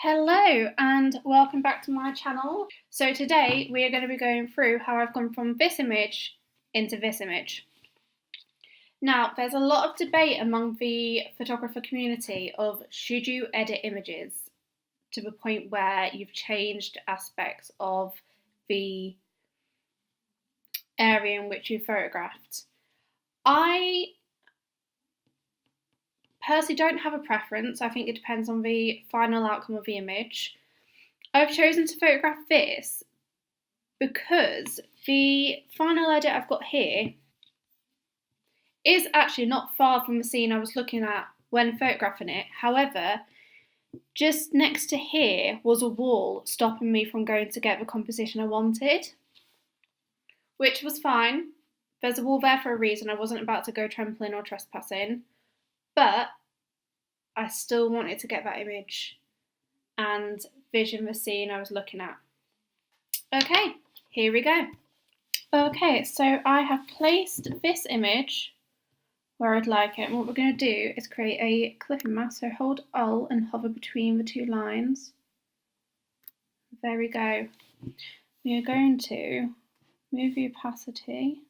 Hello and welcome back to my channel. So today we are going to be going through how I've gone from this image into this image. Now there's a lot of debate among the photographer community of should you edit images to the point where you've changed aspects of the area in which you photographed. I personally don't have a preference. I think it depends on the final outcome of the image. I've chosen to photograph this because the final edit I've got here is actually not far from the scene I was looking at when photographing it. However, just next to here was a wall stopping me from going to get the composition I wanted, which was fine. There's a wall there for a reason. I wasn't about to go trampling or trespassing, but I still wanted to get that image and vision the scene I was looking at. Okay, here we go. Okay, so I have placed this image where I'd like it, and what we're going to do is create a clipping mask. So hold Alt and hover between the two lines. There we go. We are going to move the opacity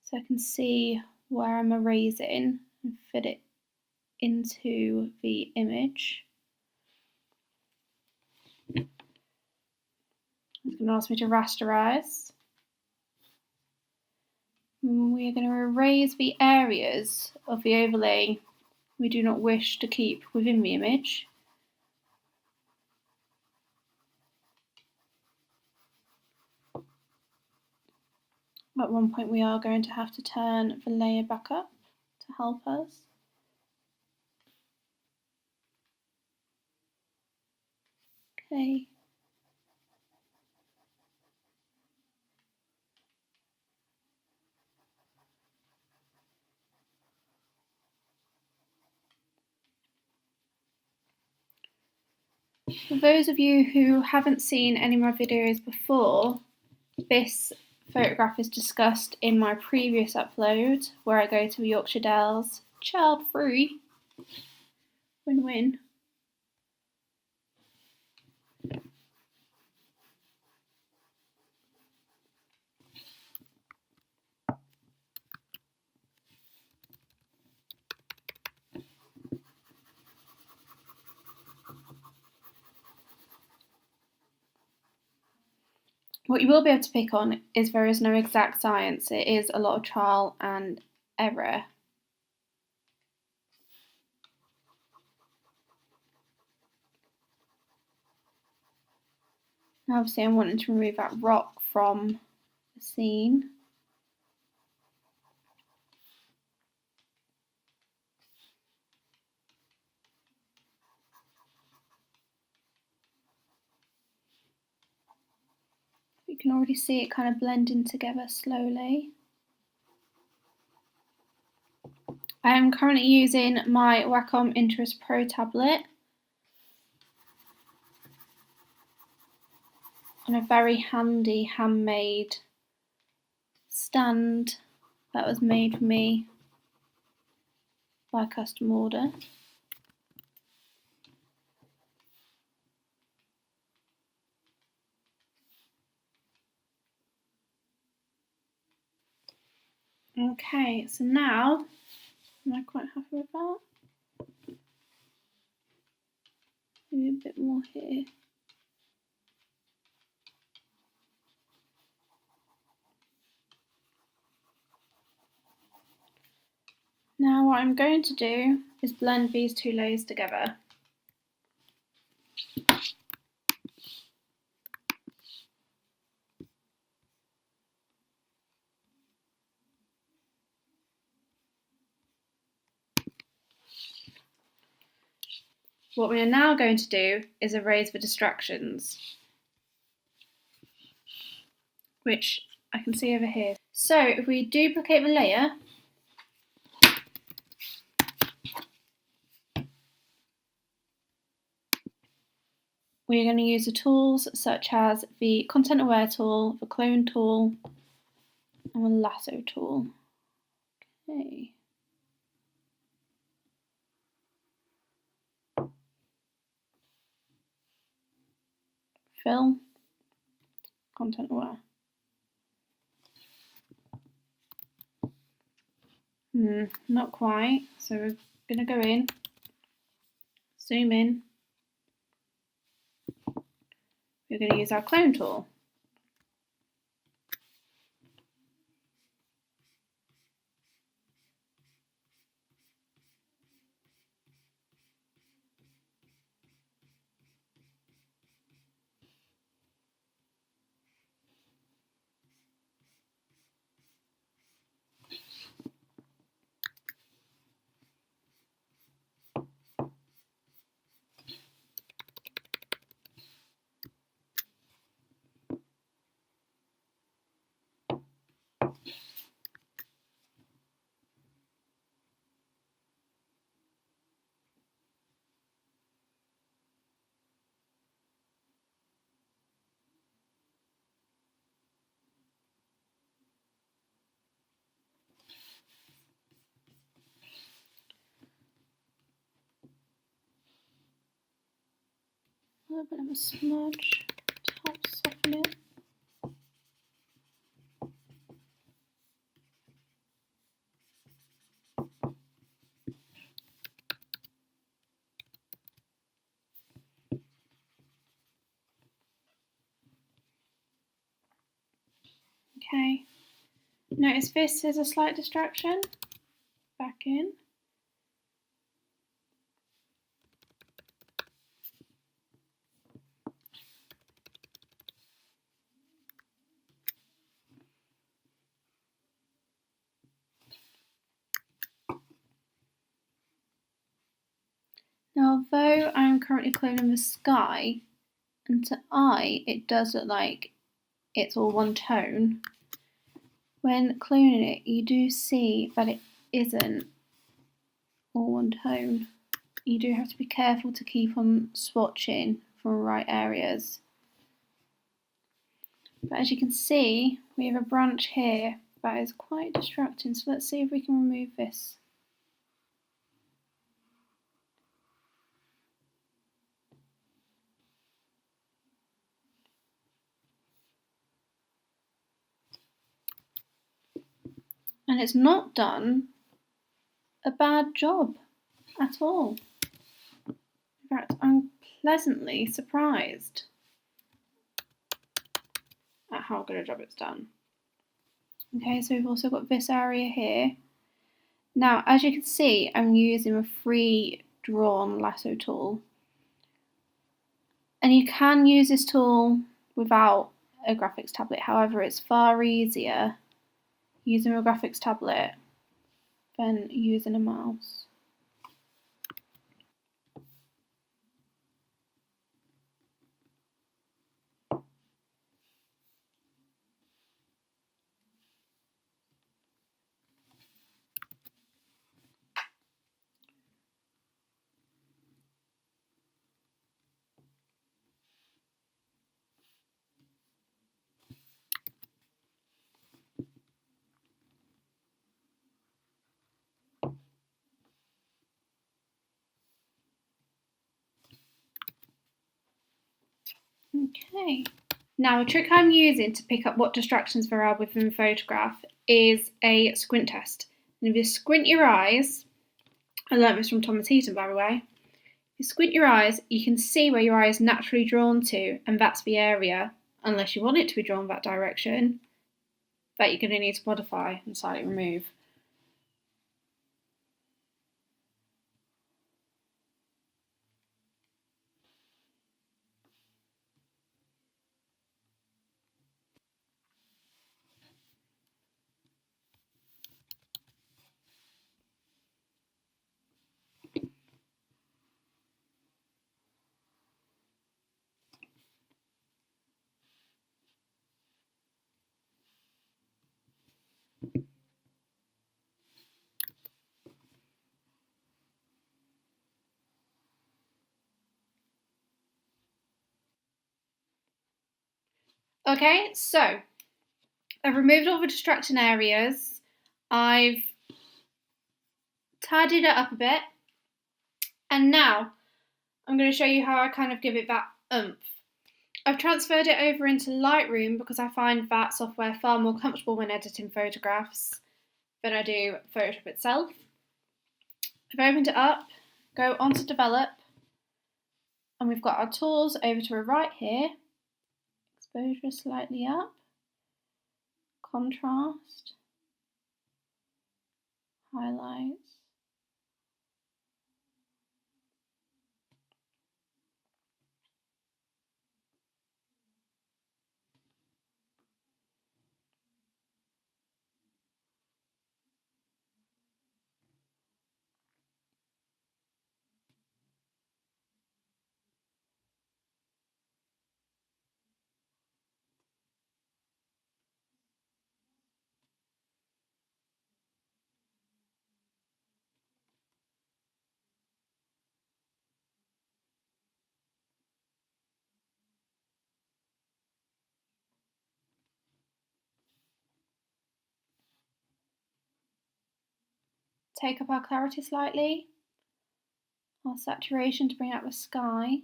so I can see where I'm erasing and fit it into the image. It's going to ask me to rasterize. We are going to erase the areas of the overlay we do not wish to keep within the image. At one point we are going to have to turn the layer back up to help us. Okay. For those of you who haven't seen any of my videos before, this photograph is discussed in my previous upload where I go to the Yorkshire Dales, child free, win-win. What you will be able to pick on is there is no exact science. It is a lot of trial and error. Now obviously I'm wanting to remove that rock from the scene. You can already see it kind of blending together slowly. I am currently using my Wacom Intuis Pro tablet on a very handy handmade stand that was made for me by custom order. Okay, so now, am I quite happy with that? Maybe a bit more here. Now what I'm going to do is blend these two layers together. What we are now going to do is erase the distractions, which I can see over here. So if we duplicate the layer, we're going to use the tools such as the Content Aware tool, the Clone tool, and the Lasso tool. Okay. fill, content aware. Not quite. So we're going to go in, zoom in. We're going to use our clone tool. A little bit of a smudge to help soften it. Okay, notice this is a slight distraction. Back in. Now, although I'm currently cloning the sky, and to eye it does look like it's all one tone, when cloning it you do see that it isn't all one tone. You do have to be careful to keep on swatching for the right areas. But as you can see, we have a branch here that is quite distracting, so let's see if we can remove this. And it's not done a bad job at all. In fact, I'm pleasantly surprised at how good a job it's done. Okay, so we've also got this area here. Now, as you can see, I'm using a free drawn lasso tool. And you can use this tool without a graphics tablet. However, it's far easier using a graphics tablet than using a mouse. Okay. Now, a trick I'm using to pick up what distractions there are within the photograph is a squint test. And if you squint your eyes, I learnt this from Thomas Heaton, by the way. If you squint your eyes, you can see where your eye is naturally drawn to, and that's the area, unless you want it to be drawn that direction, that you're going to need to modify and slightly remove. Okay, so I've removed all the distracting areas. I've tidied it up a bit. And now I'm going to show you how I kind of give it that oomph. I've transferred it over into Lightroom because I find that software far more comfortable when editing photographs than I do Photoshop itself. I've opened it up, go on to develop, and we've got our tools over to our right here. Exposure slightly up, contrast, highlights. Take up our clarity slightly, our saturation to bring out the sky.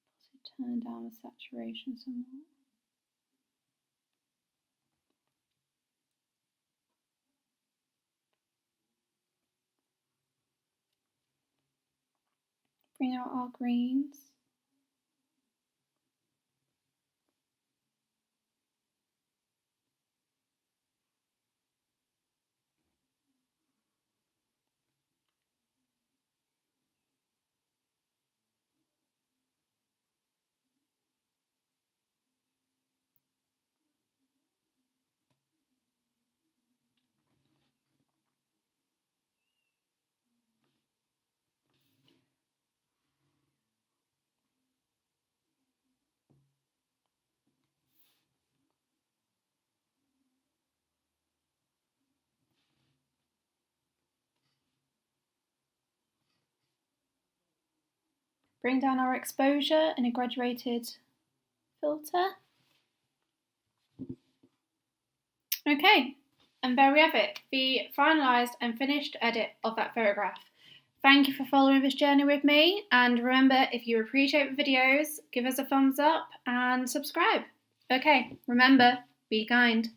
Also turn down the saturation some more. Bring out our greens. Bring down our exposure in a graduated filter. Okay, and there we have it, the finalised and finished edit of that photograph. Thank you for following this journey with me, and remember, if you appreciate the videos, give us a thumbs up and subscribe. Okay, remember, be kind.